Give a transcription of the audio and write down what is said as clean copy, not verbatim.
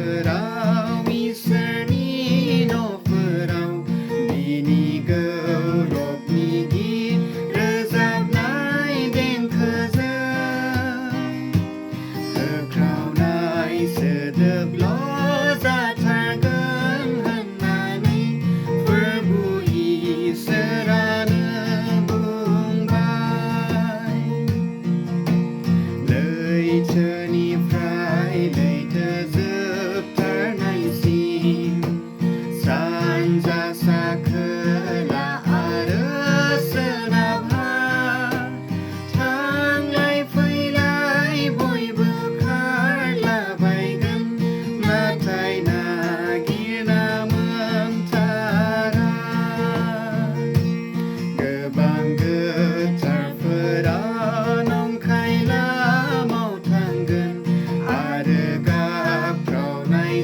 Nofrau miserni nofrau Bini gerop nigi Rezab nai den keza Herkrau nai sedep lo zatargan Hanani Verbui serana bungbai Lời thơ ni phrai lời thơ dớp thar nai sim San ra sa khơ la arơ senap ha Thang lai phơi lai bôi bơ khar la bay gan Ma thai na gir na mương ta ra Gebang getar phơ nong khai la mau thang gan Adegap krau nai